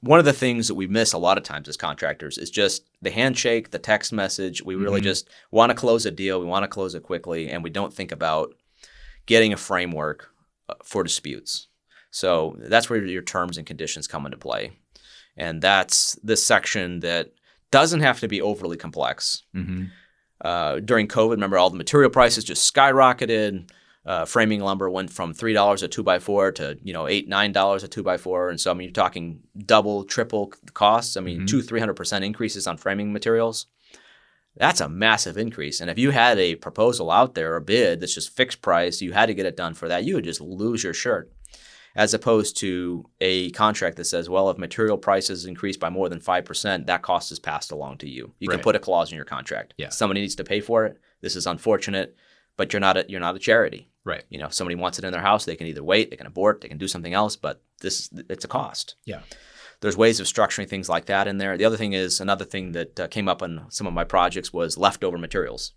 One of the things that we miss a lot of times as contractors is just the handshake, the text message. We really just want to close a deal. We want to close it quickly, and we don't think about getting a framework for disputes. So that's where your terms and conditions come into play. And that's this section that doesn't have to be overly complex. During COVID, remember, all the material prices just skyrocketed. Framing lumber went from $3 a 2x4 to $8, $9 a 2x4, and so you're talking double, triple costs. 200-300% increases on framing materials. That's a massive increase. And if you had a proposal out there, a bid that's just fixed price, you had to get it done for that, you would just lose your shirt. As opposed to a contract that says, well, if material prices increase by more than 5%, that cost is passed along to you. You can put a clause in your contract. Somebody needs to pay for it. This is unfortunate, but you're not a charity. Right. If somebody wants it in their house, they can either wait, they can abort, they can do something else, but it's a cost. Yeah. There's ways of structuring things like that in there. The other thing is, another thing that came up on some of my projects was leftover materials.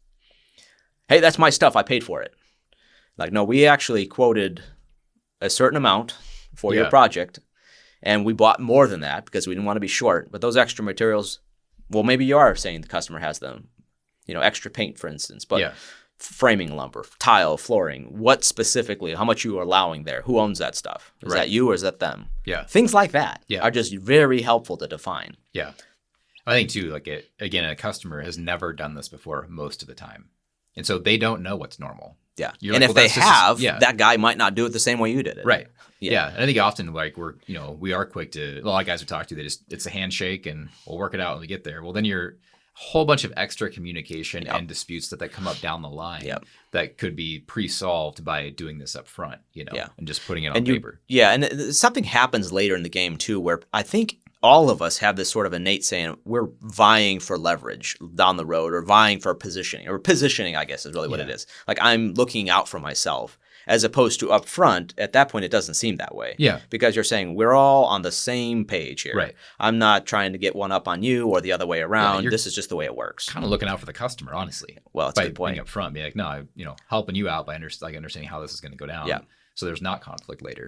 Hey, that's my stuff. I paid for it. Like, no, we actually quoted a certain amount for your project, and we bought more than that because we didn't want to be short. But those extra materials, well, maybe you are saying the customer has them. Extra paint, for instance. But framing lumber, tile, flooring, what specifically, how much you are allowing there, who owns that stuff? Is that you or is that them? Yeah. Things like that are just very helpful to define. Yeah. I think too, again, a customer has never done this before most of the time. And so they don't know what's normal. Yeah. And if they have, that guy might not do it the same way you did it. Right. Yeah. And I think often we are quick to, a lot of guys we talk to, it's a handshake and we'll work it out when we get there. Well, then you're whole bunch of extra communication and disputes that come up down the line that could be pre-solved by doing this up front, and just putting it on paper. And something happens later in the game too, where I think all of us have this sort of innate saying we're vying for leverage down the road or vying for positioning, I guess is really what it is. Like, I'm looking out for myself. As opposed to up front, at that point, it doesn't seem that way. Yeah. Because you're saying we're all on the same page here. Right. I'm not trying to get one up on you or the other way around. This is just the way it works. Kind of looking out for the customer, honestly. Well, that's a good point. Being up front, be like, no, helping you out by understanding how this is going to go down. Yeah. So there's not conflict later.